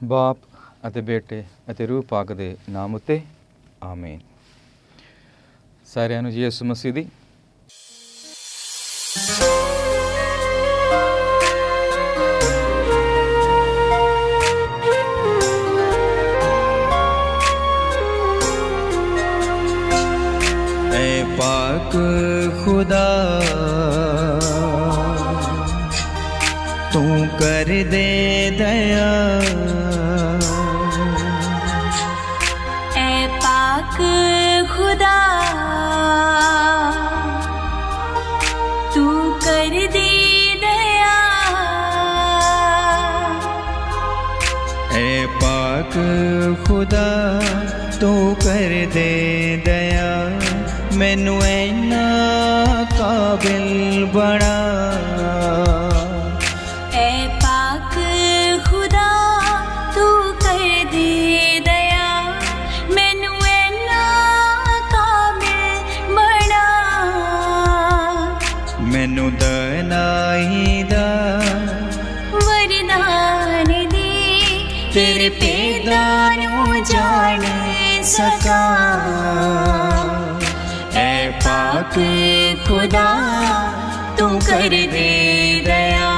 ਬਾਪ ਅਤੇ ਬੇਟੇ ਅਤੇ ਰੂਹ ਪਾਕ ਦੇ ਨਾਮ ਉੱਤੇ ਆਮੀਨ। ਸਾਰਿਆਂ ਨੂੰ ਯਿਸੂ ਮਸੀਹ ਦੀ ऐ पाक खुदा तू कर दे दया, ऐ पाक खुदा तू कर दे दया, ऐ पाक खुदा तू कर दे दया, मैनू ऐना काबिल बना। ऐ पाक खुदा तू कर दे दया, मैनू ऐना काबिल बना। मैनू दनाई दा वरदान दे, तेरे पैदा नू जान सका। ऐ पाक खुदा तू कर दे दया,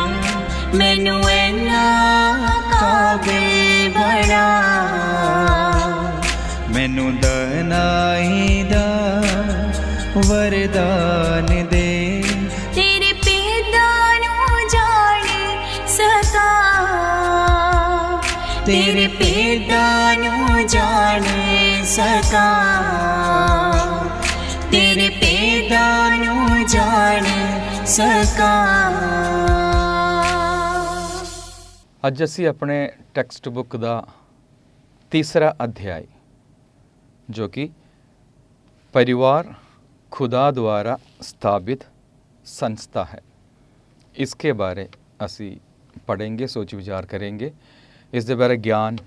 मैनू ऐना काबिल बना। मैनू दनाई दा वरदान दे, तेरे पैदा नू जान सका। तेरे पैदा नू जान सका, तेरे पैदा नू जान सका। ਅੱਜ ਅਸੀਂ ਆਪਣੇ ਟੈਕਸਟ ਬੁੱਕ ਦਾ ਤੀਸਰਾ ਅਧਿਆਇ जो कि परिवार खुदा द्वारा स्थापित संस्था है, इसके बारे असी पढ़ेंगे, सोच विचार करेंगे, इस दे बारे ज्ञान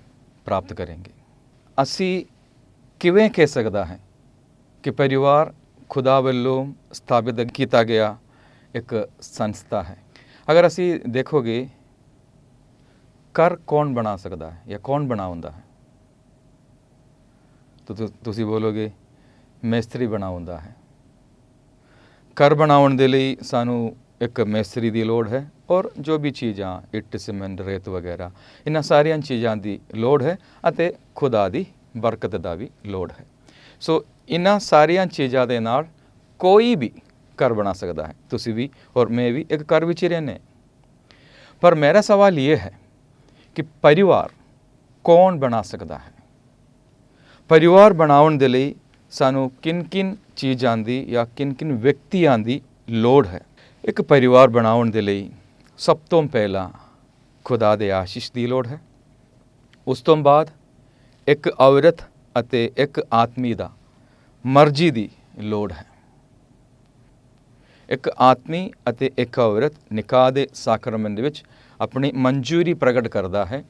प्राप्त करेंगे। असी किवें कह सकता है कि परिवार खुदा ਵੱਲੋਂ स्थापित किया गया एक संस्था है। अगर असी देखोगे घर कौन बना सकता है या कौन बनाउंदा है, तो ਤੁਸੀਂ ਬੋਲੋਗੇ ਮਿਸਤਰੀ ਬਣਾਉਂਦਾ ਹੈ। ਘਰ ਬਣਾਉਣ ਦੇ ਲਈ ਸਾਨੂੰ ਇੱਕ ਮਿਸਤਰੀ ਦੀ ਲੋੜ ਹੈ, ਔਰ ਜੋ ਵੀ ਚੀਜ਼ਾਂ ਇੱਟ ਸੀਮੈਂਟ ਰੇਤ ਵਗੈਰਾ ਇਹਨਾਂ ਸਾਰੀਆਂ ਚੀਜ਼ਾਂ ਦੀ ਲੋੜ ਹੈ, ਅਤੇ ਖੁਦਾ ਦੀ ਬਰਕਤ ਦਾ ਵੀ ਲੋੜ ਹੈ। ਸੋ ਇਹਨਾਂ ਸਾਰੀਆਂ ਚੀਜ਼ਾਂ ਦੇ ਨਾਲ ਕੋਈ ਵੀ ਘਰ ਬਣਾ ਸਕਦਾ ਹੈ। ਤੁਸੀਂ ਵੀ ਔਰ ਮੈਂ ਵੀ ਇੱਕ ਘਰ ਵਿੱਚ ਹੀ ਰਹਿੰਦੇ। ਪਰ ਮੇਰਾ ਸਵਾਲ ਇਹ ਹੈ ਕਿ ਪਰਿਵਾਰ ਕੌਣ ਬਣਾ ਸਕਦਾ ਹੈ? परिवार बनाउण दे लई सानू किन किन चीज़ां दी या किन किन व्यक्तियां दी लोड़ है। एक परिवार बनाउण दे लई सब तो पहला खुदा दे आशीष दी लोड़ है। उस तो बाद एक औरत अते एक आदमी दा मर्जी दी लोड़ है। एक आदमी अते एक औरत निकाह दे साक्रमेंट विच अपनी मंजूरी प्रगट करदा है,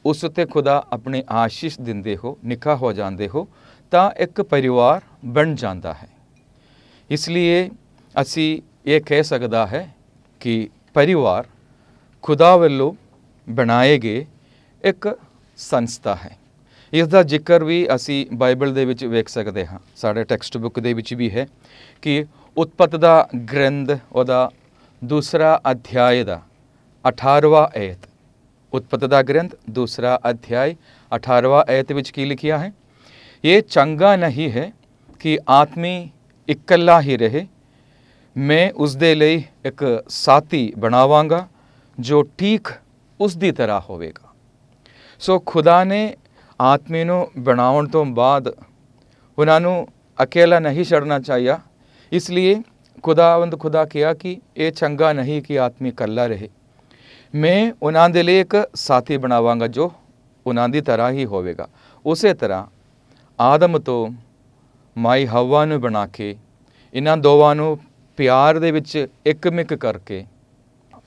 उस उत्ते खुदा अपने आशीष दिंदे हो, निकाह हो जाते हो, तो एक परिवार बन जाता है। इसलिए असी ये कह सकता है कि परिवार खुदा ਵੱਲੋਂ बनाए गए एक संस्था है। इसका जिक्र भी असी बाइबल ਦੇ ਵਿੱਚ ਵੇਖ ਸਕਦੇ ਹਾਂ। ਸਾਡੇ ਟੈਕਸਟ ਬੁੱਕ ਦੇ ਵਿੱਚ ਵੀ ਹੈ ਕਿ ਉਤਪਤ ਦਾ ਗ੍ਰੰਥ ਉਹਦਾ दूसरा अध्याय ਦਾ 18वां आयत, उत्पत्त दा ग्रंथ दूसरा अध्याय 18वां आयत विच की लिखिया है, ये चंगा नहीं है कि आदमी इकल्ला ही रहे, मैं उसदे लई एक साथी बनावांगा जो ठीक उसदी तरह होवेगा। सो खुदा ने आदमी नूं बनाउण तो बाद उन्हां नूं अकेला नहीं छड़ना चाहिए। इसलिए खुदा कहा कि ये चंगा नहीं कि आदमी इकल्ला रहे, मैं उन्हां दे लिए एक साथी बनावांगा जो उन्हां दी तरह ही होवेगा। उसे तरह आदम तो माई हवा नूं बना के इन्हां दोवां नूं प्यार दे विच इकमिक करके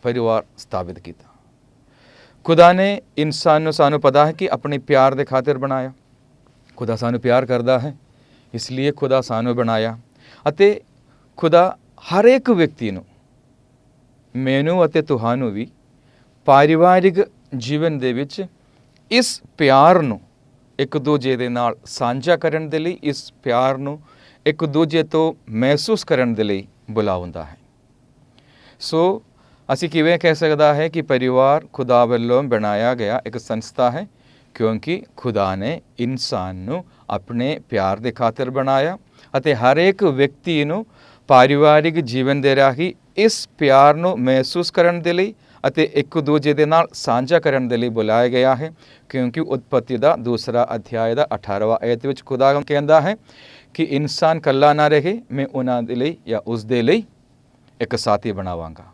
परिवार स्थापित किया। खुदा ने इंसान नूं सानूं पता है कि अपने प्यार दे खातिर बनाया। खुदा सानूं प्यार करदा है, इसलिए खुदा सानूं बनाया। अते खुदा हर एक व्यक्ति नूं, मैनू अते तुहानूं भी पारिवारिक जीवन दे विच ਇਸ ਪਿਆਰ ਨੂੰ ਇੱਕ ਦੂਜੇ ਦੇ ਨਾਲ ਸਾਂਝਾ ਕਰਨ ਦੇ ਲਈ, ਇਸ ਪਿਆਰ ਨੂੰ ਇੱਕ ਦੂਜੇ ਤੋਂ ਮਹਿਸੂਸ ਕਰਨ ਦੇ ਲਈ ਬੁਲਾਉਂਦਾ ਹੈ। ਸੋ ਅਸੀਂ ਕਿਵੇਂ ਕਹਿ ਸਕਦਾ ਹੈ ਕਿ ਪਰਿਵਾਰ ਖੁਦਾ ਵੱਲੋਂ ਬਣਾਇਆ ਗਿਆ ਇੱਕ ਸੰਸਥਾ ਹੈ, ਕਿਉਂਕਿ ਖੁਦਾ ਨੇ ਇਨਸਾਨ ਨੂੰ ਆਪਣੇ ਪਿਆਰ ਦੇ ਖਾਤਰ ਬਣਾਇਆ ਅਤੇ ਹਰ ਇੱਕ ਵਿਅਕਤੀ ਨੂੰ ਪਰਿਵਾਰਿਕ ਜੀਵਨ ਦੇ ਰਾਹੀਂ ਇਸ ਪਿਆਰ ਨੂੰ ਮਹਿਸੂਸ ਕਰਨ ਦੇ ਲਈ ਅਤੇ ਇੱਕ ਦੂਜੇ ਦੇ ਨਾਲ ਸਾਂਝਾ ਕਰਨ ਦੇ ਲਈ ਬੁਲਾਇਆ ਗਿਆ ਹੈ। ਕਿਉਂਕਿ ਉਤਪਤੀ ਦਾ 2 ਅਧਿਆਇ ਦਾ 18ਵਾਂ ਆਇਤ ਵਿੱਚ ਖੁਦਾ ਕਹਿੰਦਾ ਹੈ ਕਿ ਇਨਸਾਨ ਇਕੱਲਾ ਨਾ ਰਹੇ, ਮੈਂ ਉਹਨਾਂ ਦੇ ਲਈ ਜਾਂ ਉਸ ਦੇ ਲਈ ਇੱਕ ਸਾਥੀ ਬਣਾਵਾਂਗਾ।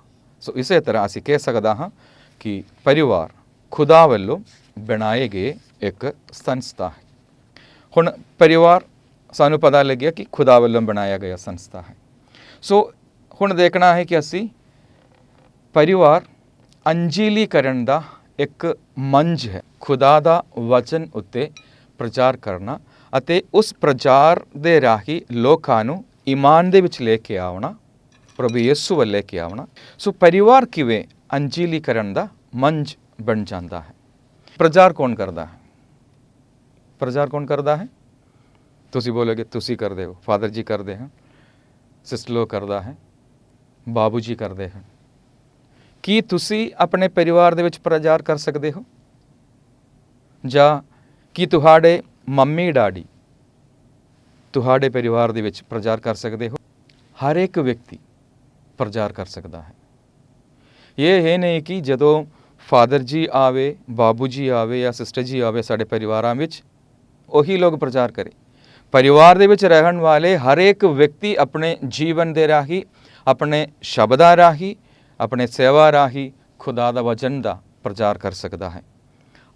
ਸੋ ਇਸੇ ਤਰ੍ਹਾਂ ਅਸੀਂ ਕਹਿ ਸਕਦਾ ਹਾਂ ਕਿ ਪਰਿਵਾਰ ਖੁਦਾ ਵੱਲੋਂ ਬਣਾਏ ਗਏ ਇੱਕ ਸੰਸਥਾ ਹੈ। ਹੁਣ ਪਰਿਵਾਰ ਸਾਨੂੰ ਪਤਾ ਲੱਗਿਆ ਕਿ ਖੁਦਾ ਵੱਲੋਂ ਬਣਾਇਆ ਗਿਆ ਸੰਸਥਾ ਹੈ। ਸੋ ਹੁਣ ਦੇਖਣਾ ਹੈ ਕਿ ਅਸੀਂ ਪਰਿਵਾਰ ਅੰਜੀਲੀਕਰਨ ਦਾ ਇੱਕ ਮੰਚ ਹੈ। ਖੁਦਾ ਦਾ ਵਚਨ ਉੱਤੇ ਪ੍ਰਚਾਰ ਕਰਨਾ ਅਤੇ ਉਸ ਪ੍ਰਚਾਰ ਦੇ ਰਾਹੀਂ ਲੋਕਾਂ ਨੂੰ ਈਮਾਨ ਦੇ ਵਿੱਚ ਲੈ ਕੇ ਆਉਣਾ, ਪ੍ਰਭੂ ਯਿਸੂ ਵੱਲ ਲੈ ਕੇ ਆਉਣਾ। ਸੋ ਪਰਿਵਾਰ ਕਿਵੇਂ ਅੰਜੀਲੀਕਰਨ ਦਾ ਮੰਚ ਬਣ ਜਾਂਦਾ ਹੈ। ਪ੍ਰਚਾਰ ਕੌਣ ਕਰਦਾ ਹੈ? ਪ੍ਰਚਾਰ ਕੌਣ ਕਰਦਾ ਹੈ? ਤੁਸੀਂ ਬੋਲੋਗੇ ਤੁਸੀਂ ਕਰਦੇ ਹੋ, ਫਾਦਰ ਜੀ ਕਰਦੇ ਹਨ, ਸਿਸਟਰ ਲੋਕ ਕਰਦਾ ਹੈ, ਬਾਬੂ ਜੀ ਕਰਦੇ ਹਨ। ਕੀ ਤੁਸੀਂ ਆਪਣੇ ਪਰਿਵਾਰ ਦੇ ਵਿੱਚ ਪ੍ਰਚਾਰ ਕਰ ਸਕਦੇ ਹੋ? ਜਾਂ ਕੀ ਤੁਹਾਡੇ ਮੰਮੀ ਡੈਡੀ ਤੁਹਾਡੇ ਪਰਿਵਾਰ ਦੇ ਵਿੱਚ ਪ੍ਰਚਾਰ ਕਰ ਸਕਦੇ ਹੋ? ਹਰ ਇੱਕ ਵਿਅਕਤੀ ਪ੍ਰਚਾਰ ਕਰ ਸਕਦਾ ਹੈ। ਇਹ ਹੈ ਨਹੀਂ ਕਿ ਜਦੋਂ ਫਾਦਰ ਜੀ ਆਵੇ, ਬਾਬੂ ਜੀ ਆਵੇ ਜਾਂ ਸਿਸਟਰ ਜੀ ਆਵੇ ਸਾਡੇ ਪਰਿਵਾਰਾਂ ਵਿੱਚ, ਉਹੀ ਲੋਕ ਪ੍ਰਚਾਰ ਕਰੇ। ਪਰਿਵਾਰ ਦੇ ਵਿੱਚ ਰਹਿਣ ਵਾਲੇ ਹਰ ਇੱਕ ਵਿਅਕਤੀ ਆਪਣੇ ਜੀਵਨ ਦੇ ਰਾਹੀਂ, ਆਪਣੇ ਸ਼ਬਦਾਂ ਰਾਹੀਂ, ਆਪਣੇ ਸੇਵਾ ਰਾਹੀਂ ਖੁਦਾ ਦਾ ਵਚਨ ਦਾ ਪ੍ਰਚਾਰ ਕਰ ਸਕਦਾ ਹੈ।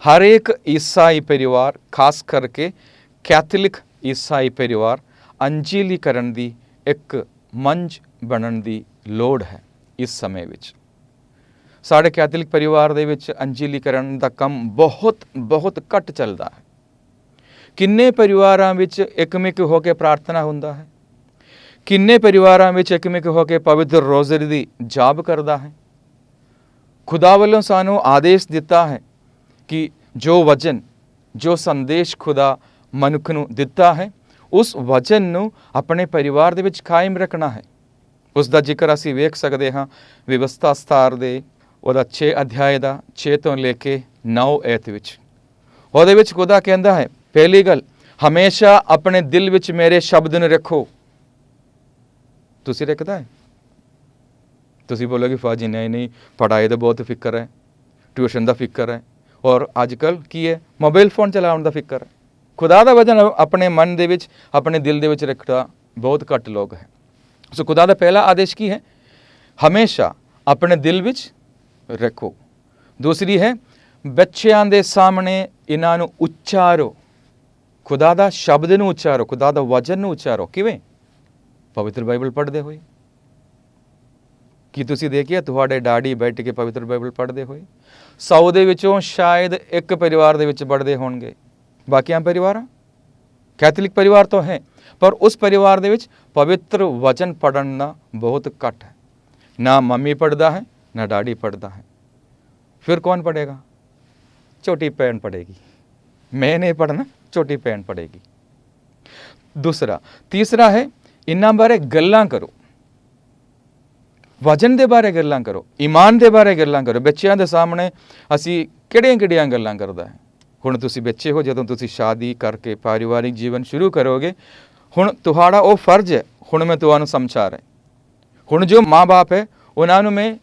ਹਰ ਇੱਕ ਈਸਾਈ ਪਰਿਵਾਰ, ਖਾਸ ਕਰਕੇ ਕੈਥੋਲਿਕ ਈਸਾਈ ਪਰਿਵਾਰ ਅੰਜੀਲੀਕਰਨ ਦੀ ਇੱਕ ਮੰਚ ਬਣਨ ਦੀ ਲੋੜ ਹੈ। ਇਸ ਸਮੇਂ ਵਿੱਚ ਸਾਡੇ ਕੈਥੋਲਿਕ ਪਰਿਵਾਰ ਦੇ ਵਿੱਚ ਅੰਜੀਲੀਕਰਨ ਦਾ ਕੰਮ ਬਹੁਤ ਘੱਟ ਚੱਲਦਾ ਹੈ। ਕਿੰਨੇ ਪਰਿਵਾਰਾਂ ਵਿੱਚ ਇਕਮਿਕ ਹੋ ਕੇ ਪ੍ਰਾਰਥਨਾ ਹੁੰਦਾ ਹੈ? ਕਿੰਨੇ ਪਰਿਵਾਰਾਂ ਵਿੱਚ ਇਕਮਿਕ ਹੋ ਕੇ ਪਵਿੱਤਰ ਰੋਜ਼ਰੀ ਦੀ ਜਾਪ ਕਰਦਾ ਹੈ? ਖੁਦਾ ਵੱਲੋਂ ਸਾਨੂੰ ਆਦੇਸ਼ ਦਿੱਤਾ ਹੈ ਕਿ ਜੋ ਵਚਨ, ਜੋ ਸੰਦੇਸ਼ ਖੁਦਾ ਮਨੁੱਖ ਨੂੰ ਦਿੱਤਾ ਹੈ, ਉਸ ਵਚਨ ਨੂੰ ਆਪਣੇ ਪਰਿਵਾਰ ਦੇ ਵਿੱਚ ਕਾਇਮ ਰੱਖਣਾ ਹੈ। ਉਸ ਦਾ ਜ਼ਿਕਰ ਅਸੀਂ ਵੇਖ ਸਕਦੇ ਹਾਂ ਵਿਵਸਥਾ ਸਤਾਰ ਦੇ ਉਹਦਾ 6 ਅਧਿਆਇ ਦਾ 6 ਤੋਂ ਲੈ ਕੇ 9 ਐਤ ਵਿੱਚ। ਉਹਦੇ ਵਿੱਚ ਖੁਦਾ ਕਹਿੰਦਾ ਹੈ, ਪਹਿਲੀ ਗੱਲ, ਹਮੇਸ਼ਾ ਆਪਣੇ ਦਿਲ ਵਿੱਚ ਮੇਰੇ ਸ਼ਬਦ ਨੂੰ ਰੱਖੋ। ਤੁਸੀਂ ਰੱਖਦਾ ਹੈ? ਤੁਸੀਂ ਬੋਲੋਗੇ ਫਾਜੀ ਨਹੀਂ, ਪੜ੍ਹਾਈ ਦਾ ਬਹੁਤ ਫਿਕਰ ਹੈ, ਟਿਊਸ਼ਨ ਦਾ ਫਿਕਰ ਹੈ, ਔਰ ਅੱਜ ਕੱਲ੍ਹ ਕੀ ਹੈ, ਮੋਬਾਈਲ ਫੋਨ ਚਲਾਉਣ ਦਾ ਫਿਕਰ ਹੈ। ਖੁਦਾ ਦਾ ਵਚਨ ਆਪਣੇ ਮਨ ਦੇ ਵਿੱਚ, ਆਪਣੇ ਦਿਲ ਦੇ ਵਿੱਚ ਰੱਖਣਾ ਬਹੁਤ ਘੱਟ ਲੋਕ ਹੈ। ਸੋ ਖੁਦਾ ਦਾ ਪਹਿਲਾ ਆਦੇਸ਼ ਕੀ ਹੈ? ਹਮੇਸ਼ਾ ਆਪਣੇ ਦਿਲ ਵਿੱਚ ਰੱਖੋ। ਦੂਸਰੀ ਹੈ, ਬੱਚਿਆਂ ਦੇ ਸਾਹਮਣੇ ਇਹਨਾਂ ਨੂੰ ਉਚਾਰੋ। ਖੁਦਾ ਦਾ ਸ਼ਬਦ ਨੂੰ ਉਚਾਰੋ, ਖੁਦਾ ਦਾ ਵਚਨ ਨੂੰ ਉਚਾਰੋ। ਕਿਵੇਂ? ਪਵਿੱਤਰ ਬਾਈਬਲ ਪੜ੍ਹਦੇ ਹੋਏ। ਕੀ ਤੁਸੀਂ ਦੇਖਿਆ ਤੁਹਾਡੇ ਡੈਡੀ ਬੈਠ ਕੇ ਪਵਿੱਤਰ ਬਾਈਬਲ ਪੜ੍ਹਦੇ ਹੋਏ? 100 ਦੇ ਵਿੱਚੋਂ ਸ਼ਾਇਦ ਇੱਕ ਪਰਿਵਾਰ ਦੇ ਵਿੱਚ ਪੜ੍ਹਦੇ ਹੋਣਗੇ। ਬਾਕੀਆਂ ਪਰਿਵਾਰਾਂ ਕੈਥੋਲਿਕ ਪਰਿਵਾਰ ਤੋਂ ਹੈ, ਪਰ ਉਸ ਪਰਿਵਾਰ ਦੇ ਵਿੱਚ ਪਵਿੱਤਰ ਵਚਨ ਪੜ੍ਹਨਾ ਬਹੁਤ ਘੱਟ ਹੈ। ਨਾ ਮੰਮੀ ਪੜ੍ਹਦਾ ਹੈ, ਨਾ ਡੈਡੀ ਪੜ੍ਹਦਾ ਹੈ। ਫਿਰ ਕੌਣ ਪੜ੍ਹੇਗਾ? ਛੋਟੀ ਭੈਣ ਪੜ੍ਹੇਗੀ। ਮੈਂ ਨਹੀਂ ਪੜ੍ਹਨਾ, ਛੋਟੀ ਭੈਣ ਪੜ੍ਹੇਗੀ। ਤੀਸਰਾ ਹੈ, ਇਹਨਾਂ ਬਾਰੇ ਗੱਲਾਂ ਕਰੋ। ਵਚਨ ਦੇ ਬਾਰੇ ਗੱਲਾਂ ਕਰੋ, ਈਮਾਨ ਦੇ ਬਾਰੇ ਗੱਲਾਂ ਕਰੋ। ਬੱਚਿਆਂ ਦੇ ਸਾਹਮਣੇ ਅਸੀਂ ਕਿਹੜੀਆਂ ਗੱਲਾਂ ਕਰਦਾ ਹੈ। ਹੁਣ ਤੁਸੀਂ ਬੱਚੇ ਹੋ, ਜਦੋਂ ਤੁਸੀਂ ਸ਼ਾਦੀ ਕਰਕੇ ਪਰਿਵਾਰਿਕ ਜੀਵਨ ਸ਼ੁਰੂ ਕਰੋਗੇ, ਹੁਣ ਤੁਹਾਡਾ ਉਹ ਫਰਜ਼ ਹੈ। ਹੁਣ ਮੈਂ ਤੁਹਾਨੂੰ ਸਮਝਾ ਰਿਹਾ। ਹੁਣ ਜੋ ਮਾਂ-ਬਾਪ ਹੈ ਉਹਨਾਂ ਨੂੰ ਮੈਂ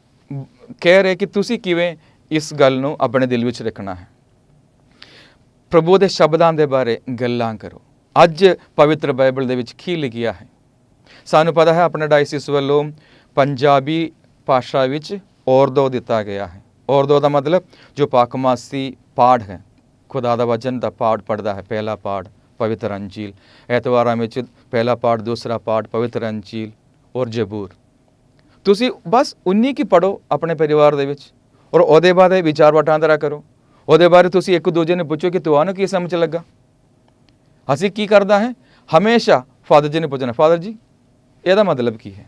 ਕਹਿ ਰਿਹਾ ਕਿ ਤੁਸੀਂ ਕਿਵੇਂ ਇਸ ਗੱਲ ਨੂੰ ਆਪਣੇ ਦਿਲ ਵਿੱਚ ਰੱਖਣਾ ਹੈ। ਪ੍ਰਭੂ ਦੇ ਸ਼ਬਦਾਂ ਦੇ ਬਾਰੇ ਗੱਲਾਂ ਕਰੋ। ਅੱਜ ਪਵਿੱਤਰ ਬਾਈਬਲ ਦੇ ਵਿੱਚ ਕੀ ਲਿਖਿਆ ਹੈ? ਸਾਨੂੰ ਪਤਾ ਹੈ ਆਪਣੇ ਡਾਇਸਿਸ ਵੱਲੋਂ ਪੰਜਾਬੀ ਭਾਸ਼ਾ ਵਿੱਚ ਔਰਦੋ ਦਿੱਤਾ ਗਿਆ ਹੈ। ਔਰਦੋ ਦਾ ਮਤਲਬ ਜੋ ਪਾਕਮਾਸੀ ਪਾਠ ਹੈ, ਖੁਦਾ ਦਾ ਵਚਨ ਦਾ ਪਾਠ ਪੜ੍ਹਦਾ ਹੈ। ਪਹਿਲਾ ਪਾਠ ਪਵਿੱਤਰ ਅੰਜੀਲ, ਐਤਵਾਰਾਂ ਵਿੱਚ ਪਹਿਲਾ ਪਾਠ, ਦੂਸਰਾ ਪਾਠ ਪਵਿੱਤਰ ਅੰਜੀਲ ਔਰ ਜ਼ਬੂਰ। ਤੁਸੀਂ ਬਸ ਉਨੀ ਕੀ ਪੜ੍ਹੋ ਆਪਣੇ ਪਰਿਵਾਰ ਦੇ ਵਿੱਚ, ਔਰ ਉਹਦੇ ਬਾਅਦ ਵਿਚਾਰ ਵਟਾਂਦਰਾ ਕਰੋ। ਉਹਦੇ ਬਾਰੇ ਤੁਸੀਂ ਇੱਕ ਦੂਜੇ ਨੂੰ ਪੁੱਛੋ ਕਿ ਤੁਹਾਨੂੰ ਕੀ ਸਮਝ ਲੱਗਾ। ਅਸੀਂ ਕੀ ਕਰਦਾ ਹੈ, ਹਮੇਸ਼ਾ ਫਾਦਰ ਜੀ ਨੂੰ ਪੁੱਛਣਾ, ਫਾਦਰ ਜੀ ਇਹਦਾ ਮਤਲਬ ਕੀ ਹੈ।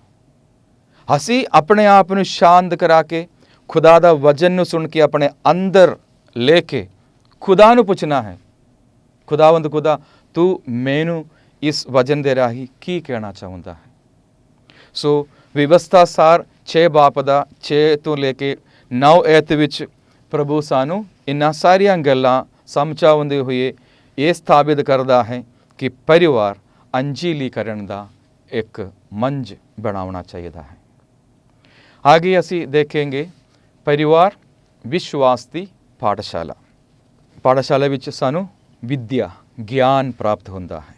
ਅਸੀਂ ਆਪਣੇ ਆਪ ਨੂੰ ਸ਼ਾਂਤ ਕਰਾ ਕੇ ਖੁਦਾ ਦਾ ਵਚਨ ਨੂੰ ਸੁਣ ਕੇ ਆਪਣੇ ਅੰਦਰ ਲੈ ਕੇ ਖੁਦਾ ਨੂੰ ਪੁੱਛਣਾ ਹੈ, ਖੁਦਾਵੰਦ ਖੁਦਾ ਤੂੰ ਮੈਨੂੰ ਇਸ ਵਚਨ ਦੇ ਰਾਹੀਂ ਕੀ ਕਹਿਣਾ ਚਾਹੁੰਦਾ ਹੈ। ਸੋ ਵਿਵਸਥਾ ਸਾਰ 6 ਬਾਪ ਦਾ 6 ਤੋਂ ਲੈ ਕੇ 9 ਐਤ ਵਿੱਚ ਪ੍ਰਭੂ ਸਾਨੂੰ ਇਹਨਾਂ ਸਾਰੀਆਂ ਗੱਲਾਂ ਸਮਝਾਉਂਦੇ ਹੋਏ ਇਹ ਸਥਾਪਿਤ ਕਰਦਾ ਹੈ ਕਿ ਪਰਿਵਾਰ ਅੰਜੀਲੀਕਰਨ ਦਾ ਇੱਕ ਮੰਚ ਬਣਾਉਣਾ ਚਾਹੀਦਾ ਹੈ। ਆਗੇ ਅਸੀਂ ਦੇਖਾਂਗੇ ਪਰਿਵਾਰ ਵਿਸ਼ਵਾਸ ਦੀ ਪਾਠਸ਼ਾਲਾ। ਪਾਠਸ਼ਾਲਾ ਵਿੱਚ ਸਾਨੂੰ ਵਿਦਿਆ ਗਿਆਨ ਪ੍ਰਾਪਤ ਹੁੰਦਾ ਹੈ।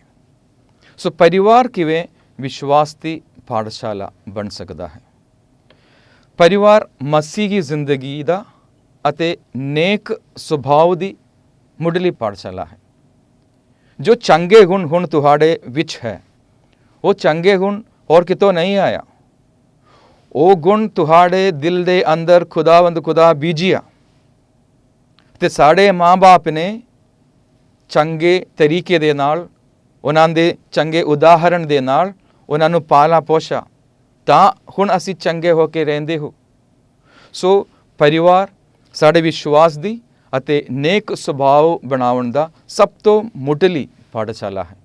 ਸੋ ਪਰਿਵਾਰ ਕਿਵੇਂ ਵਿਸ਼ਵਾਸ ਦੀ ਪਾਠਸ਼ਾਲਾ ਬਣ ਸਕਦਾ ਹੈ? ਪਰਿਵਾਰ ਮਸੀਹੀ ਦੀ ਜ਼ਿੰਦਗੀ ਦਾ ਅਤੇ ਨੇਕ ਸੁਭਾਅ ਦੀ ਮੁੱਢਲੀ ਪਾਠਸ਼ਾਲਾ ਹੈ। ਜੋ ਚੰਗੇ ਗੁਣ ਹੁਣ ਤੁਹਾਡੇ ਵਿੱਚ ਹੈ, ਉਹ ਚੰਗੇ ਗੁਣ ਹੋਰ ਕਿਤੋਂ ਨਹੀਂ ਆਇਆ। ਉਹ ਗੁਣ ਤੁਹਾਡੇ ਦਿਲ ਦੇ ਅੰਦਰ ਖੁਦਾਵੰਦ ਖੁਦਾ ਬੀਜਿਆ ਤੇ ਸਾਡੇ ਮਾਂ-ਬਾਪ ਨੇ ਚੰਗੇ ਤਰੀਕੇ ਦੇ ਨਾਲ, ਉਹਨਾਂ ਦੇ ਚੰਗੇ ਉਦਾਹਰਣ ਦੇ ਨਾਲ ਉਹਨਾਂ ਨੂੰ ਪਾਲਾ ਪੋਸ਼ਾ, ਤਾਂ ਹੁਣ ਅਸੀਂ ਚੰਗੇ ਹੋ ਕੇ ਰਹਿੰਦੇ ਹੋ। ਸੋ ਪਰਿਵਾਰ ਸਾਡੇ ਵਿਸ਼ਵਾਸ ਦੀ ਅਤੇ ਨੇਕ ਸੁਭਾਅ ਬਣਾਉਣ ਦਾ ਸਭ ਤੋਂ ਮੁੱਢਲੀ ਪਾਠਸ਼ਾਲਾ ਹੈ।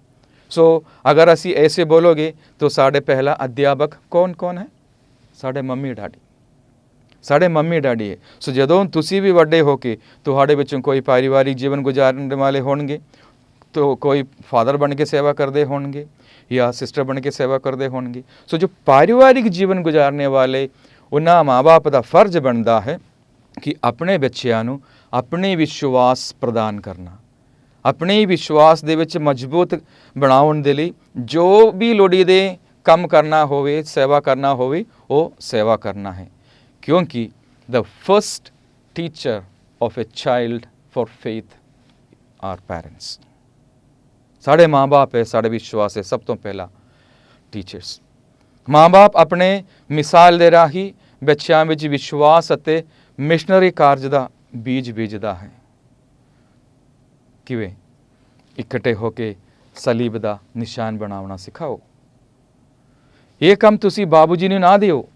ਸੋ ਅਗਰ ਅਸੀਂ ਐਸੇ ਬੋਲੋਗੇ ਤਾਂ ਸਾਡੇ ਪਹਿਲਾ ਅਧਿਆਪਕ ਕੌਣ ਹੈ? ਸਾਡੇ ਮੰਮੀ ਡੈਡੀ। ਸਾਡੇ ਮੰਮੀ ਡੈਡੀ ਹੈ। ਸੋ ਜਦੋਂ ਤੁਸੀਂ ਵੀ ਵੱਡੇ ਹੋ ਕੇ ਤੁਹਾਡੇ ਵਿੱਚੋਂ ਕੋਈ ਪਰਿਵਾਰਿਕ ਜੀਵਨ ਗੁਜ਼ਾਰਨ ਵਾਲੇ ਹੋਣਗੇ, ਤਾਂ ਕੋਈ ਫਾਦਰ ਬਣ ਕੇ ਸੇਵਾ ਕਰਦੇ ਹੋਣਗੇ ਜਾਂ ਸਿਸਟਰ ਬਣ ਕੇ ਸੇਵਾ ਕਰਦੇ ਹੋਣਗੇ। ਸੋ ਜੋ ਪਰਿਵਾਰਿਕ ਜੀਵਨ ਗੁਜ਼ਾਰਨੇ ਵਾਲੇ ਉਹਨਾਂ ਮਾਂ-ਬਾਪ ਦਾ ਫਰਜ਼ ਬਣਦਾ ਹੈ ਕਿ ਆਪਣੇ ਬੱਚਿਆਂ ਨੂੰ ਆਪਣੇ ਵਿਸ਼ਵਾਸ ਪ੍ਰਦਾਨ ਕਰਨਾ, ਆਪਣੇ ਵਿਸ਼ਵਾਸ ਦੇ ਵਿੱਚ ਮਜ਼ਬੂਤ ਬਣਾਉਣ ਦੇ ਲਈ ਜੋ ਵੀ ਲੋੜੀਂਦੇ ਕੰਮ ਕਰਨਾ ਹੋਵੇ, ਸੇਵਾ ਕਰਨਾ ਹੋਵੇ, ਉਹ ਸੇਵਾ ਕਰਨਾ ਹੈ। ਕਿਉਂਕਿ the first teacher of a child for faith are parents। ਸਾਡੇ ਮਾਂ-ਬਾਪ ਹੈ, ਸਾਡੇ ਵਿਸ਼ਵਾਸ ਹੈ ਸਭ ਤੋਂ ਪਹਿਲਾ ਟੀਚਰਸ। ਮਾਂ-ਬਾਪ ਆਪਣੇ ਮਿਸਾਲ ਦੇ ਰਾਹੀਂ ਬੱਚਿਆਂ ਵਿੱਚ ਵਿਸ਼ਵਾਸ ਅਤੇ ਮਿਸ਼ਨਰੀ ਕਾਰਜ ਦਾ ਬੀਜ ਬੀਜਦਾ ਹੈ। ਕਿਵੇਂ? ਇਕੱਠੇ ਹੋ ਕੇ ਸਲੀਬ ਦਾ ਨਿਸ਼ਾਨ ਬਣਾਉਣਾ ਸਿਖਾਓ। ਇਹ ਕੰਮ ਤੁਸੀਂ ਬਾਬੂ ਜੀ ਨੂੰ ਨਾ ਦਿਓ।